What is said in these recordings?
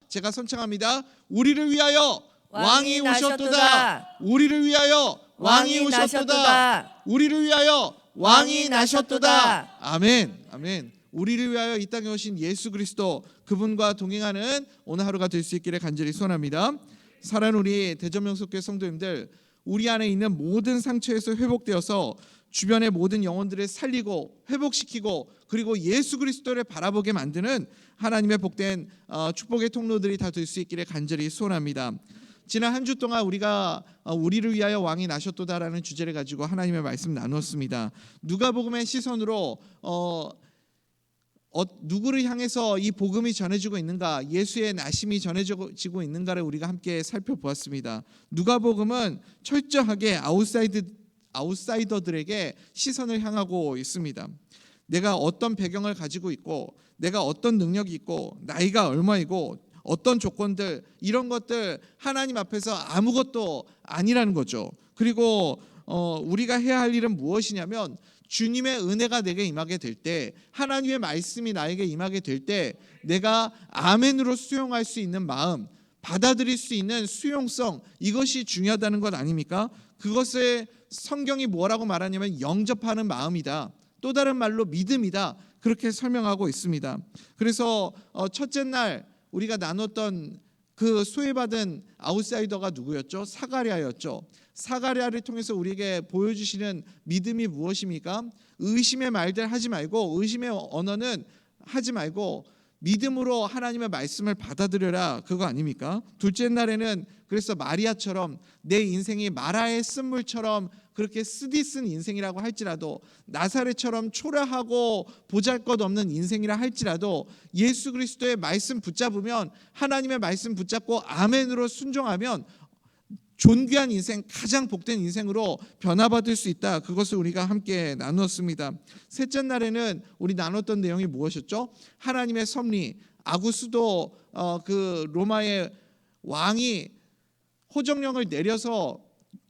제가 선창합니다. 우리를 위하여 왕이 오셨도다. 나셨도다. 우리를 위하여 왕이 왕이 오셨도다. 나셨도다. 우리를 위하여 왕이 나셨도다. 나셨도다. 아멘. 아멘. 우리를 위하여 이 땅에 오신 예수 그리스도, 그분과 동행하는 오늘 하루가 될 수 있기를 간절히 소원합니다. 사랑하는 우리 대전명석교회 성도님들, 우리 안에 있는 모든 상처에서 회복되어서 주변의 모든 영혼들을 살리고 회복시키고 그리고 예수 그리스도를 바라보게 만드는 하나님의 복된 축복의 통로들이 다 될 수 있기를 간절히 소원합니다. 지난 한 주 동안 우리가 우리를 위하여 왕이 나셨도다라는 주제를 가지고 하나님의 말씀 나누었습니다. 누가복음의 시선으로 누구를 향해서 이 복음이 전해지고 있는가, 예수의 나심이 전해지고 있는가를 우리가 함께 살펴보았습니다. 누가복음은 철저하게 아웃사이더들에게 시선을 향하고 있습니다. 내가 어떤 배경을 가지고 있고, 내가 어떤 능력이 있고, 나이가 얼마이고, 어떤 조건들, 이런 것들 하나님 앞에서 아무것도 아니라는 거죠. 그리고 우리가 해야 할 일은 무엇이냐면, 주님의 은혜가 내게 임하게 될 때, 하나님의 말씀이 나에게 임하게 될 때 내가 아멘으로 수용할 수 있는 마음, 받아들일 수 있는 수용성, 이것이 중요하다는 것 아닙니까? 그것을 성경이 뭐라고 말하냐면 영접하는 마음이다, 또 다른 말로 믿음이다, 그렇게 설명하고 있습니다. 그래서 첫째 날 우리가 나눴던 그 소외받은 아웃사이더가 누구였죠? 사가랴였죠. 사가랴를 통해서 우리에게 보여주시는 믿음이 무엇입니까? 의심의 말들 하지 말고, 의심의 언어는 하지 말고 믿음으로 하나님의 말씀을 받아들여라, 그거 아닙니까? 둘째 날에는 그래서 마리아처럼 내 인생이 마라의 쓴물처럼 그렇게 쓰디쓴 인생이라고 할지라도, 나사렛처럼 초라하고 보잘것없는 인생이라 할지라도 예수 그리스도의 말씀 붙잡으면, 하나님의 말씀 붙잡고 아멘으로 순종하면 존귀한 인생, 가장 복된 인생으로 변화받을 수 있다. 그것을 우리가 함께 나누었습니다. 셋째 날에는 우리 나눴던 내용이 무엇이었죠? 하나님의 섭리, 아구스도 그 로마의 왕이 호정령을 내려서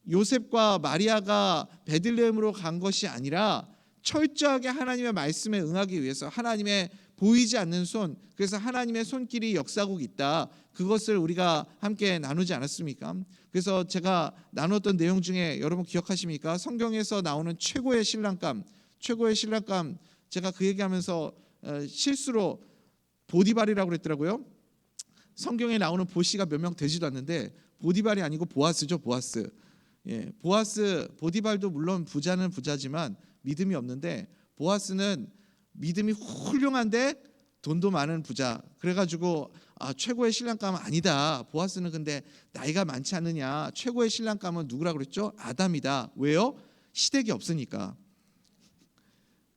요셉과 마리아가 베들레헴으로 간 것이 아니라 철저하게 하나님의 말씀에 응하기 위해서 하나님의 보이지 않는 손, 그래서 하나님의 손길이 역사하고 있다. 그것을 우리가 함께 나누지 않았습니까? 그래서 제가 나눴던 내용 중에 여러분 기억하십니까? 성경에서 나오는 최고의 신랑감, 제가 그 얘기하면서 실수로 보디발이라고 그랬더라고요. 성경에 나오는 보씨가 몇 명 되지도 않는데 보디발이 아니고 보아스죠, 보아스. 예, 보디발도 물론 부자는 부자지만 믿음이 없는데, 보아스는 믿음이 훌륭한데 돈도 많은 부자. 그래가지고 최고의 신랑감은 아니다. 보아스는 근데 나이가 많지 않느냐. 최고의 신랑감은 누구라고 그랬죠? 아담이다. 왜요? 시댁이 없으니까.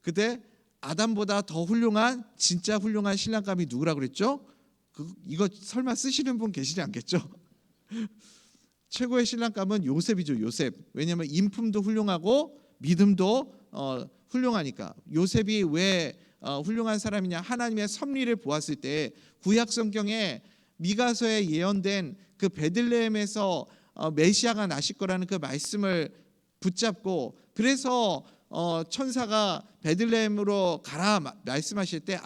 근데 아담보다 더 훌륭한, 진짜 훌륭한 신랑감이 누구라고 그랬죠? 이거 설마 쓰시는 분 계시지 않겠죠? 최고의 신랑감은 요셉이죠. 요셉. 왜냐하면 인품도 훌륭하고 믿음도 훌륭하니까. 요셉이 왜 훌륭한 사람이냐? 하나님의 섭리를 보았을 때 구약 성경에 미가서에 예언된 그 베들레헴에서 메시아가 나실 거라는 그 말씀을 붙잡고, 그래서 천사가 베들레헴으로 가라 말씀하실 때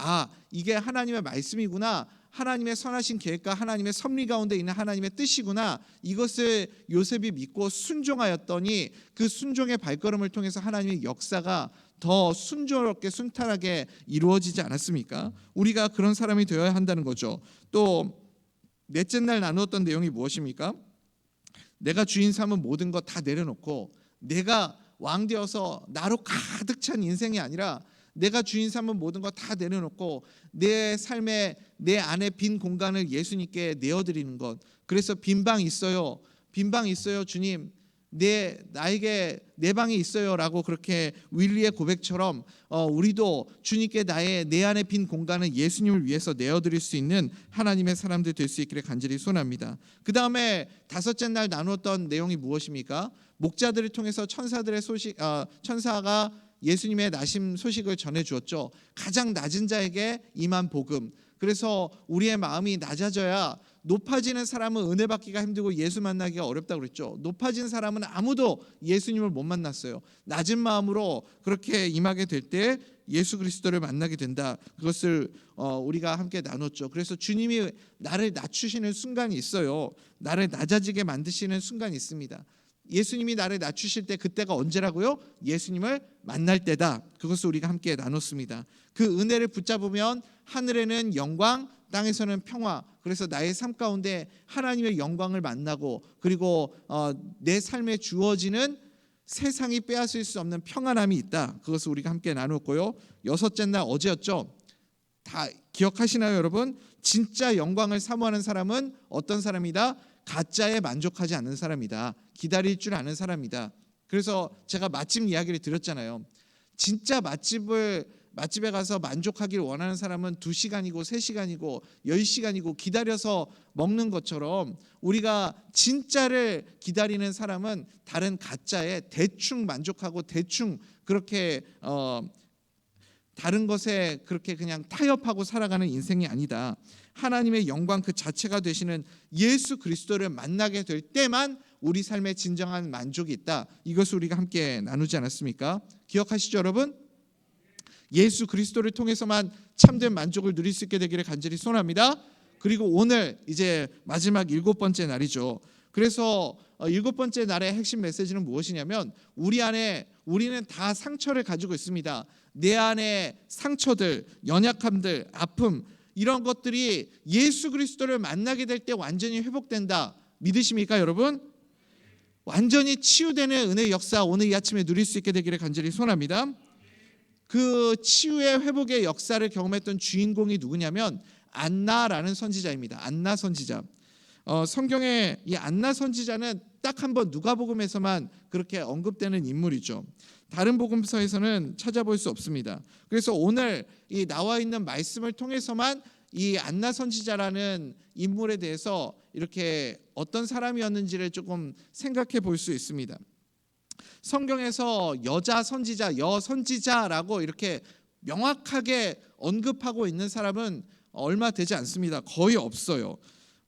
이게 하나님의 말씀이구나, 하나님의 선하신 계획과 하나님의 섭리 가운데 있는 하나님의 뜻이구나, 이것을 요셉이 믿고 순종하였더니 그 순종의 발걸음을 통해서 하나님의 역사가 더 순조롭게 순탄하게 이루어지지 않았습니까? 우리가 그런 사람이 되어야 한다는 거죠. 또 넷째 날 나누었던 내용이 무엇입니까? 내가 주인 삼은 모든 것 다 내려놓고, 내가 왕 되어서 나로 가득 찬 인생이 아니라 내가 주인 삼은 모든 것 다 내려놓고 내 삶에, 내 안에 빈 공간을 예수님께 내어드리는 것. 그래서 빈 방 있어요, 주님, 나에게 내 방이 있어요라고, 그렇게 윌리의 고백처럼 우리도 주님께 내 안에 빈 공간을 예수님을 위해서 내어드릴 수 있는 하나님의 사람들 될 수 있기를 간절히 소원합니다. 그 다음에 다섯째 날 나누었던 내용이 무엇입니까? 목자들을 통해서 천사가 예수님의 나심 소식을 전해주었죠. 가장 낮은 자에게 임한 복음. 그래서 우리의 마음이 낮아져야 높아지는 사람은 은혜 받기가 힘들고 예수 만나기가 어렵다고 그랬죠. 높아진 사람은 아무도 예수님을 못 만났어요. 낮은 마음으로 그렇게 임하게 될 때 예수 그리스도를 만나게 된다. 그것을 우리가 함께 나눴죠. 그래서 주님이 나를 낮추시는 순간이 있어요. 나를 낮아지게 만드시는 순간이 있습니다. 예수님이 나를 낮추실 때 그때가 언제라고요? 예수님을 만날 때다. 그것을 우리가 함께 나눴습니다. 그 은혜를 붙잡으면 하늘에는 영광, 땅에서는 평화. 그래서 나의 삶 가운데 하나님의 영광을 만나고 그리고 내 삶에 주어지는 세상이 빼앗을 수 없는 평안함이 있다. 그것을 우리가 함께 나눴고요. 여섯째 날 어제였죠. 다 기억하시나요, 여러분? 진짜 영광을 사모하는 사람은 어떤 사람이다? 가짜에 만족하지 않는 사람이다. 기다릴 줄 아는 사람이다. 그래서 제가 맛집 이야기를 드렸잖아요. 진짜 맛집에 가서 만족하길 원하는 사람은 2시간이고 3시간이고 10시간이고 기다려서 먹는 것처럼 우리가 진짜를 기다리는 사람은 다른 가짜에 대충 만족하고 대충 그렇게 다른 것에 그렇게 그냥 타협하고 살아가는 인생이 아니다. 하나님의 영광 그 자체가 되시는 예수 그리스도를 만나게 될 때만 우리 삶에 진정한 만족이 있다. 이것을 우리가 함께 나누지 않았습니까? 기억하시죠, 여러분? 예수 그리스도를 통해서만 참된 만족을 누릴 수 있게 되기를 간절히 소원합니다. 그리고 오늘 이제 마지막 7번째 날이죠. 그래서 7번째 날의 핵심 메시지는 무엇이냐면 우리는 다 상처를 가지고 있습니다. 내 안에 상처들, 연약함들, 아픔 이런 것들이 예수 그리스도를 만나게 될 때 완전히 회복된다. 믿으십니까, 여러분? 완전히 치유되는 은혜의 역사 오늘 이 아침에 누릴 수 있게 되기를 간절히 소원합니다. 그 치유의 회복의 역사를 경험했던 주인공이 누구냐면 안나라는 선지자입니다. 안나 선지자. 성경에 이 안나 선지자는 딱 한 번 누가복음에서만 그렇게 언급되는 인물이죠. 다른 복음서에서는 찾아볼 수 없습니다. 그래서 오늘 이 나와 있는 말씀을 통해서만 이 안나 선지자라는 인물에 대해서 이렇게 어떤 사람이었는지를 조금 생각해 볼 수 있습니다. 성경에서 여자 선지자, 여선지자라고 이렇게 명확하게 언급하고 있는 사람은 얼마 되지 않습니다. 거의 없어요.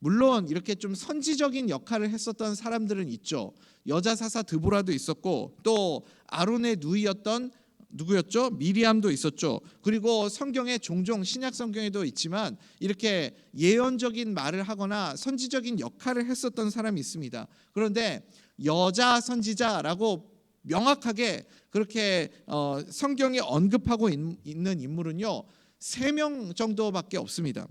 물론 이렇게 좀 선지적인 역할을 했었던 사람들은 있죠. 여자 사사 드보라도 있었고 또 아론의 누이였던 누구였죠? 미리암도 있었죠. 그리고 성경에 종종 신약 성경에도 있지만 이렇게 예언적인 말을 하거나 선지적인 역할을 했었던 사람이 있습니다. 그런데 여자 선지자라고 명확하게 그렇게 성경이 언급하고 있는 인물은요 3명 정도밖에 없습니다.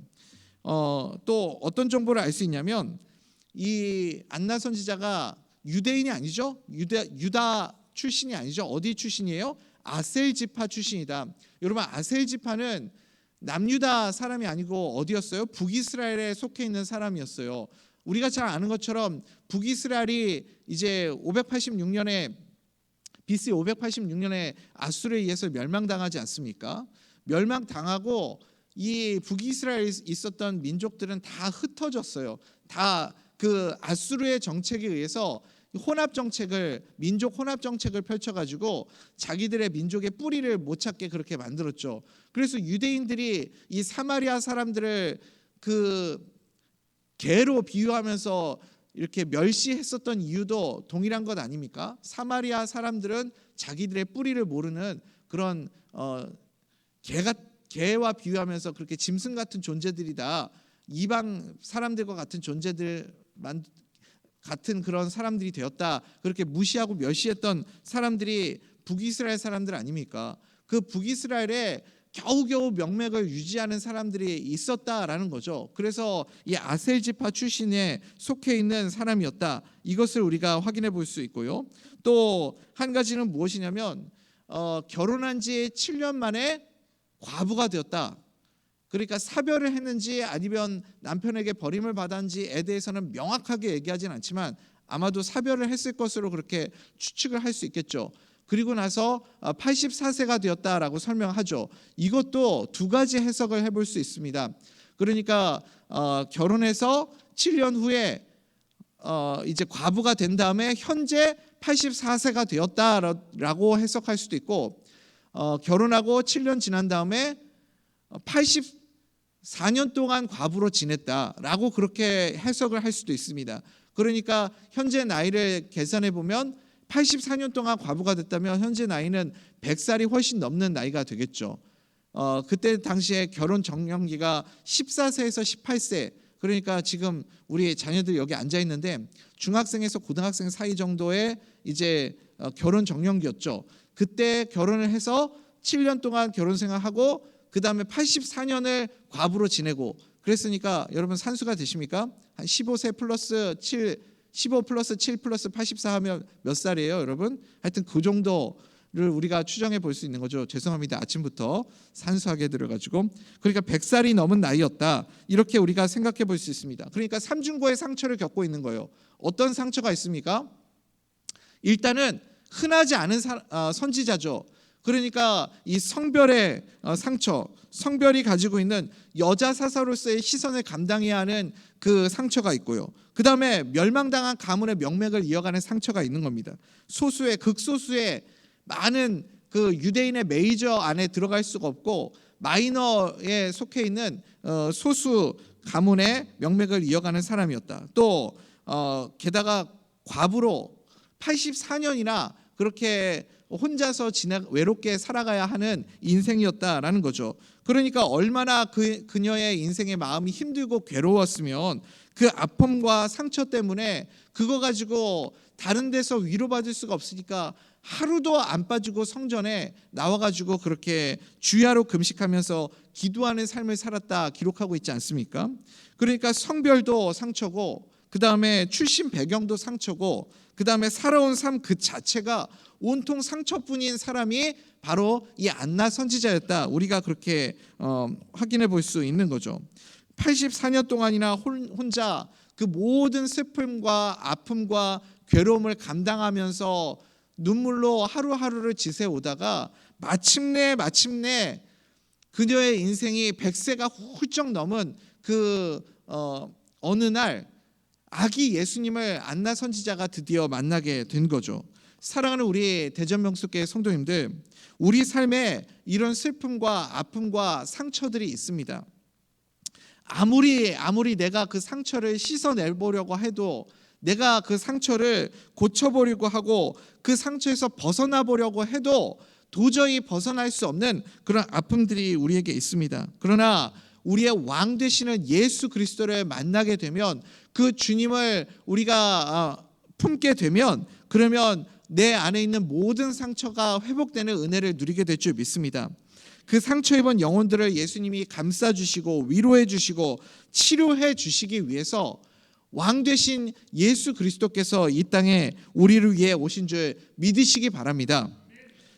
또 어떤 정보를 알 수 있냐면 이 안나 선지자가 유대인이 아니죠. 유다 출신이 아니죠. 어디 출신이에요? 아셀 지파 출신이다. 여러분 아셀 지파는 남유다 사람이 아니고 어디였어요? 북이스라엘에 속해 있는 사람이었어요. 우리가 잘 아는 것처럼 북이스라엘이 이제 586년에 BC 586년에 아수르에 의해서 멸망당하지 않습니까? 멸망당하고 이 북이스라엘에 있었던 민족들은 다 흩어졌어요. 다 그 아수르의 정책에 의해서 민족 혼합 정책을 펼쳐가지고 자기들의 민족의 뿌리를 못 찾게 그렇게 만들었죠. 그래서 유대인들이 이 사마리아 사람들을 그 개로 비유하면서 이렇게 멸시했었던 이유도 동일한 것 아닙니까? 사마리아 사람들은 자기들의 뿌리를 모르는 그런 개와 비유하면서 그렇게 짐승 같은 존재들이다. 이방 사람들과 같은 같은 그런 사람들이 되었다. 그렇게 무시하고 멸시했던 사람들이 북이스라엘 사람들 아닙니까? 그 북이스라엘에 겨우겨우 명맥을 유지하는 사람들이 있었다라는 거죠. 그래서 이 아셀 지파 출신에 속해 있는 사람이었다. 이것을 우리가 확인해 볼 수 있고요. 또 한 가지는 무엇이냐면 결혼한 지 7년 만에 과부가 되었다. 그러니까 사별을 했는지 아니면 남편에게 버림을 받았는지에 대해서는 명확하게 얘기하진 않지만 아마도 사별을 했을 것으로 그렇게 추측을 할 수 있겠죠. 그리고 나서 84세가 되었다라고 설명하죠. 이것도 두 가지 해석을 해볼 수 있습니다. 그러니까 결혼해서 7년 후에 이제 과부가 된 다음에 현재 84세가 되었다라고 해석할 수도 있고 결혼하고 7년 지난 다음에 4년 동안 과부로 지냈다라고 그렇게 해석을 할 수도 있습니다. 그러니까 현재 나이를 계산해 보면 84년 동안 과부가 됐다면 현재 나이는 100살이 훨씬 넘는 나이가 되겠죠. 그때 당시에 결혼 적령기가 14세에서 18세, 그러니까 지금 우리 자녀들 여기 앉아 있는데 중학생에서 고등학생 사이 정도의 이제 결혼 적령기였죠. 그때 결혼을 해서 7년 동안 결혼 생활하고 그 다음에 84년을 과부로 지내고 그랬으니까 여러분 산수가 되십니까? 한 15세 플러스 7, 15 플러스 7 플러스 84 하면 몇 살이에요, 여러분? 하여튼 그 정도를 우리가 추정해 볼 수 있는 거죠. 죄송합니다. 아침부터 산수하게 들어가지고. 그러니까 100살이 넘은 나이였다. 이렇게 우리가 생각해 볼 수 있습니다. 그러니까 삼중고의 상처를 겪고 있는 거예요. 어떤 상처가 있습니까? 일단은 흔하지 않은 선지자죠. 그러니까 이 성별의 상처, 성별이 가지고 있는 여자 사사로서의 시선을 감당해야 하는 그 상처가 있고요. 그 다음에 멸망당한 가문의 명맥을 이어가는 상처가 있는 겁니다. 소수의 극소수의 많은 그 유대인의 메이저 안에 들어갈 수가 없고 마이너에 속해 있는 소수 가문의 명맥을 이어가는 사람이었다. 또 게다가 과부로 84년이나 그렇게 혼자서 외롭게 살아가야 하는 인생이었다라는 거죠. 그러니까 얼마나 그녀의 인생의 마음이 힘들고 괴로웠으면 그 아픔과 상처 때문에 그거 가지고 다른 데서 위로받을 수가 없으니까 하루도 안 빠지고 성전에 나와가지고 그렇게 주야로 금식하면서 기도하는 삶을 살았다 기록하고 있지 않습니까? 그러니까 성별도 상처고 그 다음에 출신 배경도 상처고 그 다음에 살아온 삶 그 자체가 온통 상처뿐인 사람이 바로 이 안나 선지자였다. 우리가 그렇게 확인해 볼 수 있는 거죠. 84년 동안이나 혼자 그 모든 슬픔과 아픔과 괴로움을 감당하면서 눈물로 하루하루를 지새오다가 마침내 그녀의 인생이 100세가 훌쩍 넘은 그 어느 날 아기 예수님을 안나 선지자가 드디어 만나게 된 거죠. 사랑하는 우리 대전명수교회 성도님들, 우리 삶에 이런 슬픔과 아픔과 상처들이 있습니다. 아무리 내가 그 상처를 씻어내보려고 해도 내가 그 상처를 고쳐보려고 하고 그 상처에서 벗어나 보려고 해도 도저히 벗어날 수 없는 그런 아픔들이 우리에게 있습니다. 그러나 우리의 왕 되시는 예수 그리스도를 만나게 되면 그 주님을 우리가 품게 되면 그러면 내 안에 있는 모든 상처가 회복되는 은혜를 누리게 될 줄 믿습니다. 그 상처 입은 영혼들을 예수님이 감싸주시고 위로해 주시고 치료해 주시기 위해서 왕 되신 예수 그리스도께서 이 땅에 우리를 위해 오신 줄 믿으시기 바랍니다.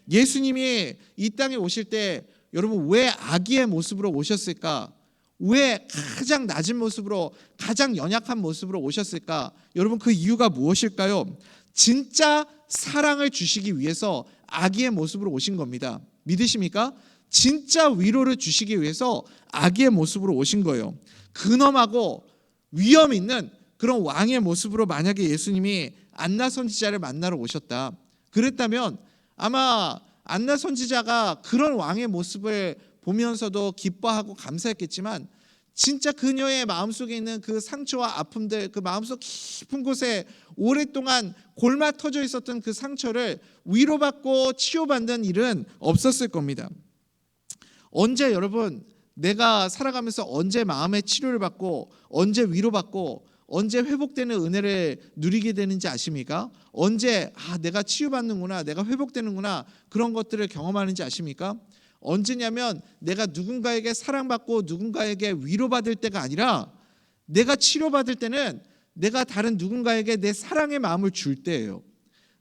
예수님이 이 땅에 오실 때 여러분 왜 아기의 모습으로 오셨을까? 왜 가장 낮은 모습으로 가장 연약한 모습으로 오셨을까? 여러분 그 이유가 무엇일까요? 진짜 사랑을 주시기 위해서 아기의 모습으로 오신 겁니다. 믿으십니까? 진짜 위로를 주시기 위해서 아기의 모습으로 오신 거예요. 근엄하고 위험 있는 그런 왕의 모습으로 만약에 예수님이 안나 선지자를 만나러 오셨다. 그랬다면 아마 안나 선지자가 그런 왕의 모습을 보면서도 기뻐하고 감사했겠지만 진짜 그녀의 마음속에 있는 그 상처와 아픔들, 그 마음속 깊은 곳에 오랫동안 골마 터져 있었던 그 상처를 위로받고 치유받는 일은 없었을 겁니다. 언제 여러분 내가 살아가면서 언제 마음의 치료를 받고 언제 위로받고 언제 회복되는 은혜를 누리게 되는지 아십니까? 언제 내가 치유받는구나, 내가 회복되는구나 그런 것들을 경험하는지 아십니까? 언제냐면 내가 누군가에게 사랑받고 누군가에게 위로받을 때가 아니라 내가 치료받을 때는 내가 다른 누군가에게 내 사랑의 마음을 줄 때예요.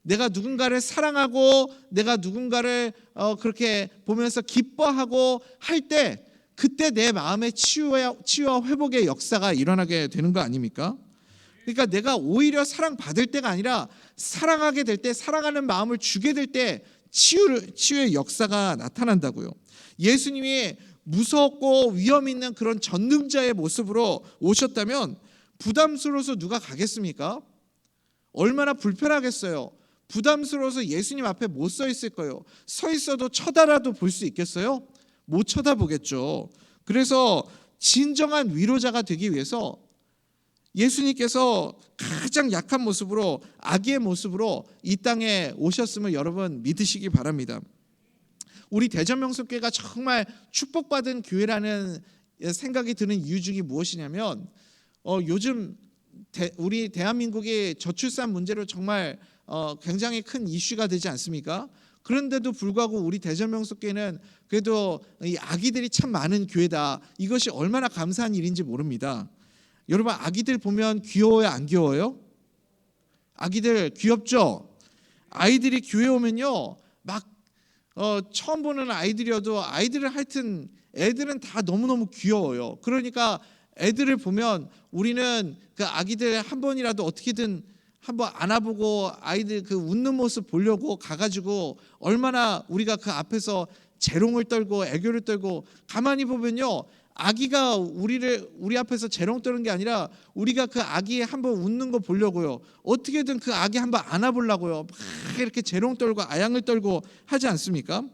내가 누군가를 사랑하고 내가 누군가를 그렇게 보면서 기뻐하고 할 때 그때 내 마음의 치유와 회복의 역사가 일어나게 되는 거 아닙니까? 그러니까 내가 오히려 사랑받을 때가 아니라 사랑하게 될 때, 사랑하는 마음을 주게 될 때 치유의 역사가 나타난다고요. 예수님이 무섭고 위험 있는 그런 전능자의 모습으로 오셨다면 부담스러워서 누가 가겠습니까? 얼마나 불편하겠어요. 부담스러워서 예수님 앞에 못 서 있을 거예요. 서 있어도 쳐다라도 볼 수 있겠어요? 못 쳐다보겠죠. 그래서 진정한 위로자가 되기 위해서 예수님께서 가장 약한 모습으로, 아기의 모습으로 이 땅에 오셨음을 여러분 믿으시기 바랍니다. 우리 대전명석교회가 정말 축복받은 교회라는 생각이 드는 이유 중에 무엇이냐면 요즘 우리 대한민국의 저출산 문제로 정말 굉장히 큰 이슈가 되지 않습니까? 그런데도 불구하고 우리 대전명석교회는 그래도 이 아기들이 참 많은 교회다. 이것이 얼마나 감사한 일인지 모릅니다. 여러분, 아기들 보면 귀여워요, 안 귀여워요? 아기들 귀엽죠? 아이들이 교회 오면요, 막 처음 보는 아이들이어도 아이들은 하여튼 애들은 다 너무너무 귀여워요. 그러니까 애들을 보면 우리는 그 아기들 한 번이라도 어떻게든 한번 안아보고 아이들 그 웃는 모습 보려고 가가지고 얼마나 우리가 그 앞에서 재롱을 떨고 애교를 떨고, 가만히 보면요, 아기가 우리 앞에서 재롱 떠는 게 아니라 우리가 그 아기 한번 웃는 거 보려고요. 어떻게든 그 아기 한번 안아보려고요. 막 이렇게 재롱 떨고 아양을 떨고 하지 않습니까?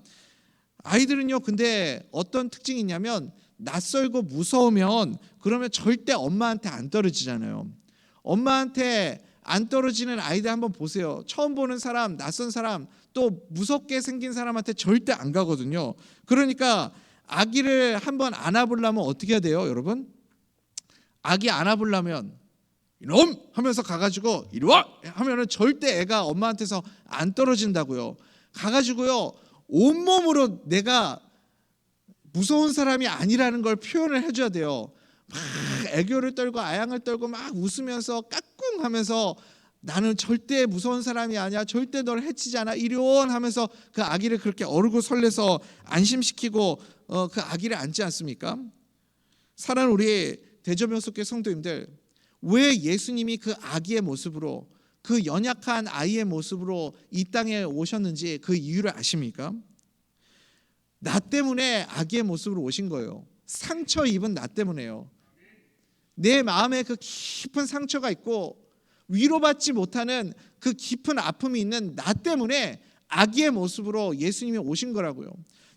아이들은요, 근데 어떤 특징이 있냐면 낯설고 무서우면 그러면 절대 엄마한테 안 떨어지잖아요. 엄마한테 안 떨어지는 아이들 한번 보세요. 처음 보는 사람, 낯선 사람, 또 무섭게 생긴 사람한테 절대 안 가거든요. 그러니까 아기를 한번 안아보려면 어떻게 해야 돼요, 여러분? 아기 안아보려면 이놈 하면서 가가지고 이리 와 하면은 절대 애가 엄마한테서 안 떨어진다고요. 가가지고요, 온몸으로 내가 무서운 사람이 아니라는 걸 표현을 해줘야 돼요. 막 애교를 떨고 아양을 떨고 막 웃으면서 까꿍하면서 나는 절대 무서운 사람이 아니야, 절대 널 해치지 않아, 이리온 하면서 그 아기를 그렇게 어르고 설레서 안심시키고 그 아기를 안지 않습니까? 사랑하는 우리 대전명석교회 성도님들, 왜 예수님이 그 아기의 모습으로, 그 연약한 아이의 모습으로 이 땅에 오셨는지 그 이유를 아십니까? 나 때문에 아기의 모습으로 오신 거예요. 상처 입은 나 때문에요. 내 마음에 그 깊은 상처가 있고 위로받지 못하는 그 깊은 아픔이 있는 나 때문에 아기의 모습으로 예수님이 오신 거라고요.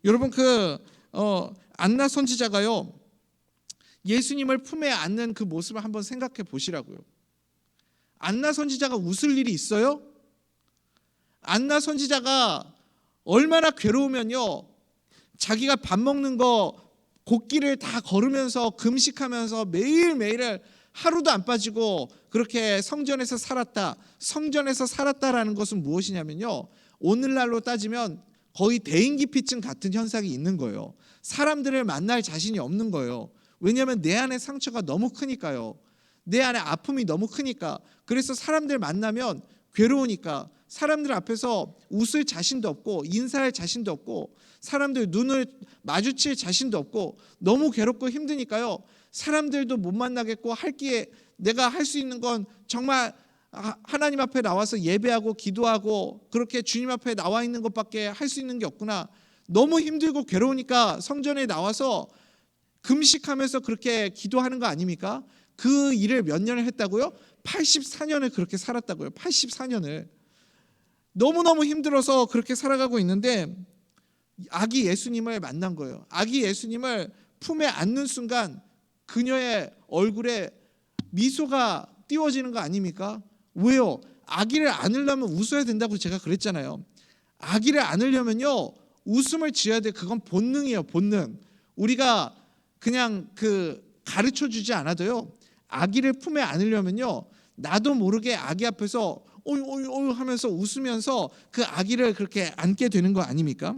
여러분, 안나 선지자가요, 예수님을 품에 안는 그 모습을 한번 생각해 보시라고요. 안나 선지자가 웃을 일이 있어요? 안나 선지자가 얼마나 괴로우면요, 자기가 밥 먹는 거 곡기를 다 걸으면서 금식하면서 매일매일을 하루도 안 빠지고 그렇게 성전에서 살았다. 성전에서 살았다라는 것은 무엇이냐면요, 오늘날로 따지면 거의 대인기피증 같은 현상이 있는 거예요. 사람들을 만날 자신이 없는 거예요. 왜냐하면 내 안에 상처가 너무 크니까요. 내 안에 아픔이 너무 크니까. 그래서 사람들 만나면 괴로우니까 사람들 앞에서 웃을 자신도 없고 인사할 자신도 없고 사람들 눈을 마주칠 자신도 없고 너무 괴롭고 힘드니까요, 사람들도 못 만나겠고 할기에 내가 할 수 있는 건 정말 하나님 앞에 나와서 예배하고 기도하고 그렇게 주님 앞에 나와 있는 것밖에 할 수 있는 게 없구나. 너무 힘들고 괴로우니까 성전에 나와서 금식하면서 그렇게 기도하는 거 아닙니까? 그 일을 몇 년을 했다고요? 84년을 그렇게 살았다고요. 84년을. 너무너무 힘들어서 그렇게 살아가고 있는데 아기 예수님을 만난 거예요. 아기 예수님을 품에 안는 순간 그녀의 얼굴에 미소가 띄워지는 거 아닙니까? 왜요? 아기를 안으려면 웃어야 된다고 제가 그랬잖아요. 아기를 안으려면요, 웃음을 지어야 돼. 그건 본능이에요, 본능. 우리가 그냥 가르쳐 주지 않아도요, 아기를 품에 안으려면요, 나도 모르게 아기 앞에서 어유 하면서 웃으면서 그 아기를 그렇게 안게 되는 거 아닙니까?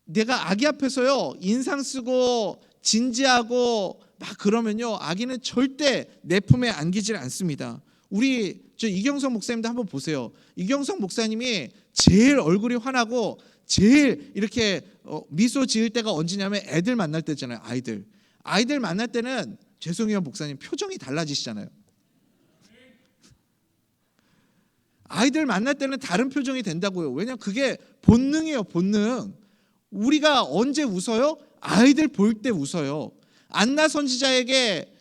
내가 아기 앞에서요, 인상 쓰고 진지하고 막 그러면요, 아기는 절대 내 품에 안기질 않습니다. 우리 이경석 목사님도 한번 보세요. 이경석 목사님이 제일 얼굴이 환하고 제일 이렇게 미소 지을 때가 언제냐면 애들 만날 때잖아요. 아이들 만날 때는, 죄송해요 목사님, 표정이 달라지시잖아요. 아이들 만날 때는 다른 표정이 된다고요. 왜냐하면 그게 본능이에요, 본능. 우리가 언제 웃어요? 아이들 볼 때 웃어요. 안나 선지자에게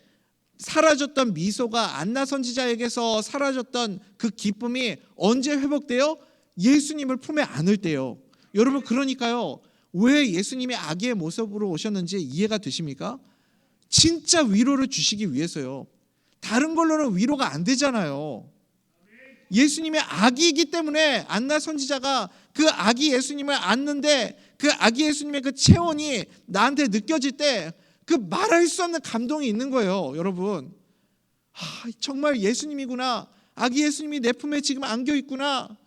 사라졌던 미소가, 안나 선지자에게서 사라졌던 그 기쁨이 언제 회복돼요? 예수님을 품에 안을 때요. 여러분, 그러니까요, 왜 예수님이 아기의 모습으로 오셨는지 이해가 되십니까? 진짜 위로를 주시기 위해서요. 다른 걸로는 위로가 안 되잖아요. 예수님의 아기이기 때문에 안나 선지자가 그 아기 예수님을 안는데 그 아기 예수님의 그 체온이 나한테 느껴질 때 그 말할 수 없는 감동이 있는 거예요. 여러분, 정말 예수님이구나. 아기 예수님이 내 품에 지금 안겨 있구나.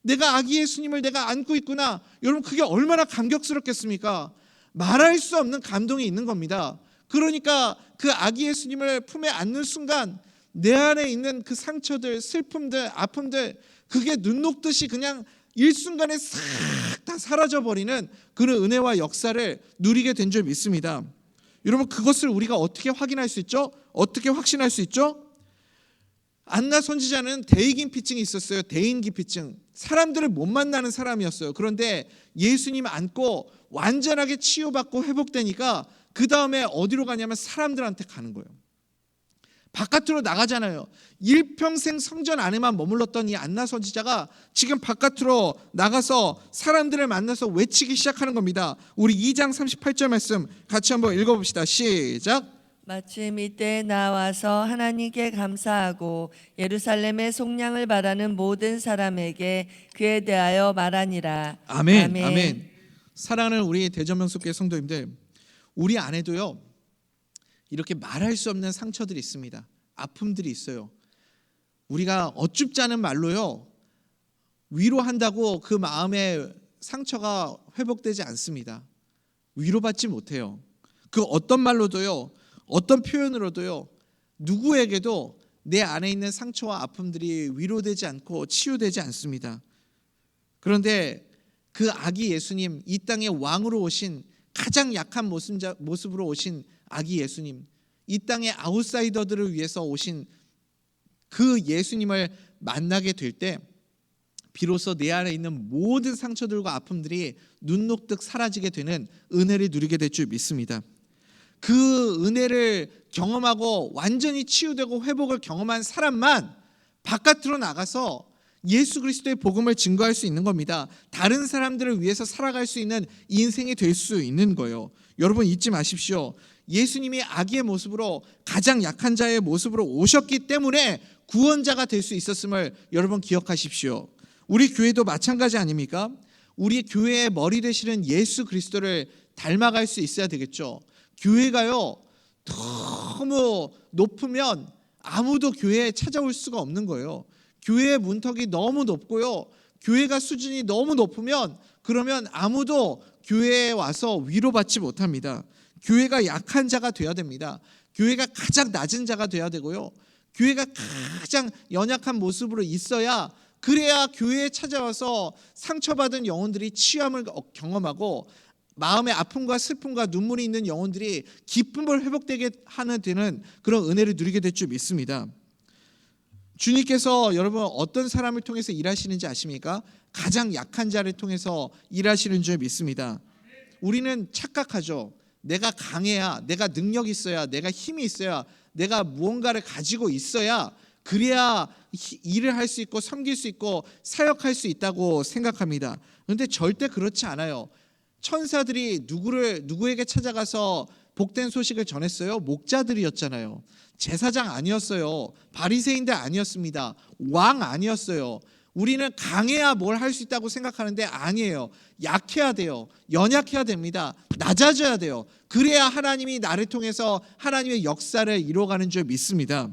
내가 아기 예수님을 내가 안고 있구나. 여러분, 그게 얼마나 감격스럽겠습니까? 말할 수 없는 감동이 있는 겁니다. 그러니까 그 아기 예수님을 품에 안는 순간 내 안에 있는 그 상처들, 슬픔들, 아픔들, 그게 눈 녹듯이 그냥 일순간에 싹 다 사라져버리는 그런 은혜와 역사를 누리게 된 줄 믿습니다. 여러분, 그것을 우리가 어떻게 확인할 수 있죠? 어떻게 확신할 수 있죠? 안나 선지자는 대인기피증이 있었어요. 대인기피증. 사람들을 못 만나는 사람이었어요. 그런데 예수님 안고 완전하게 치유받고 회복되니까 그 다음에 어디로 가냐면 사람들한테 가는 거예요. 바깥으로 나가잖아요. 일평생 성전 안에만 머물렀던 이 안나 선지자가 지금 바깥으로 나가서 사람들을 만나서 외치기 시작하는 겁니다. 우리 2장 38절 말씀 같이 한번 읽어봅시다. 시작. 마침 이때 나와서 하나님께 감사하고 예루살렘의 속량을 바라는 모든 사람에게 그에 대하여 말하니라. 아멘. 아멘. 사랑하는 우리 대전명숙교회 성도님들, 우리 안에도요 이렇게 말할 수 없는 상처들이 있습니다. 아픔들이 있어요. 우리가 어줍지 않은 말로요 위로한다고 그 마음의 상처가 회복되지 않습니다. 위로받지 못해요. 그 어떤 말로도요, 어떤 표현으로도요, 누구에게도 내 안에 있는 상처와 아픔들이 위로되지 않고 치유되지 않습니다. 그런데 그 아기 예수님, 이 땅의 왕으로 오신, 가장 약한 모습으로 오신 아기 예수님, 이 땅의 아웃사이더들을 위해서 오신 그 예수님을 만나게 될 때 비로소 내 안에 있는 모든 상처들과 아픔들이 눈 녹듯 사라지게 되는 은혜를 누리게 될 줄 믿습니다. 그 은혜를 경험하고 완전히 치유되고 회복을 경험한 사람만 바깥으로 나가서 예수 그리스도의 복음을 증거할 수 있는 겁니다. 다른 사람들을 위해서 살아갈 수 있는 인생이 될 수 있는 거예요. 여러분, 잊지 마십시오. 예수님이 아기의 모습으로, 가장 약한 자의 모습으로 오셨기 때문에 구원자가 될 수 있었음을 여러분 기억하십시오. 우리 교회도 마찬가지 아닙니까? 우리 교회의 머리 되시는 예수 그리스도를 닮아갈 수 있어야 되겠죠. 교회가요 너무 높으면 아무도 교회에 찾아올 수가 없는 거예요. 교회의 문턱이 너무 높고요, 교회가 수준이 너무 높으면 그러면 아무도 교회에 와서 위로받지 못합니다. 교회가 약한 자가 돼야 됩니다. 교회가 가장 낮은 자가 돼야 되고요, 교회가 가장 연약한 모습으로 있어야, 그래야 교회에 찾아와서 상처받은 영혼들이 치유함을 경험하고 마음의 아픔과 슬픔과 눈물이 있는 영혼들이 기쁨을 회복되게 하는 되는 그런 은혜를 누리게 될 줄 믿습니다. 주님께서 여러분 어떤 사람을 통해서 일하시는지 아십니까? 가장 약한 자를 통해서 일하시는 줄 믿습니다. 우리는 착각하죠. 내가 강해야, 내가 능력이 있어야, 내가 힘이 있어야, 내가 무언가를 가지고 있어야 그래야 일을 할 수 있고 섬길 수 있고 사역할 수 있다고 생각합니다. 그런데 절대 그렇지 않아요. 천사들이 누구에게 찾아가서 복된 소식을 전했어요? 목자들이었잖아요. 제사장 아니었어요. 바리새인들 아니었습니다. 왕 아니었어요. 우리는 강해야 뭘 할 수 있다고 생각하는데 아니에요. 약해야 돼요. 연약해야 됩니다. 낮아져야 돼요. 그래야 하나님이 나를 통해서 하나님의 역사를 이루어가는 줄 믿습니다.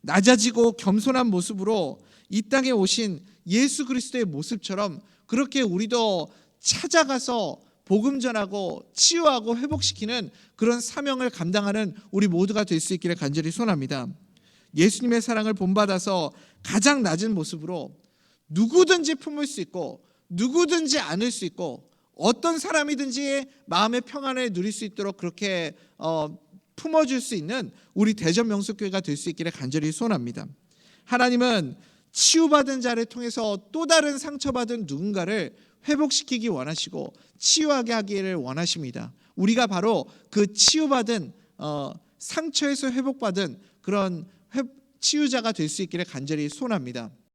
낮아지고 겸손한 모습으로 이 땅에 오신 예수 그리스도의 모습처럼 그렇게 우리도 찾아가서 복음 전하고 치유하고 회복시키는 그런 사명을 감당하는 우리 모두가 될 수 있기를 간절히 소원합니다. 예수님의 사랑을 본받아서 가장 낮은 모습으로 누구든지 품을 수 있고 누구든지 안을 수 있고 어떤 사람이든지 마음의 평안을 누릴 수 있도록 그렇게 품어줄 수 있는 우리 대전명숙교회가 될 수 있기를 간절히 소원합니다. 하나님은 치유받은 자를 통해서 또 다른 상처받은 누군가를 회복시키기 원하시고 치유하게 하기를 원하십니다. 우리가 바로 그 치유받은 상처에서 회복받은 그런 치유자가 될 수 있기를 간절히 소원합니다.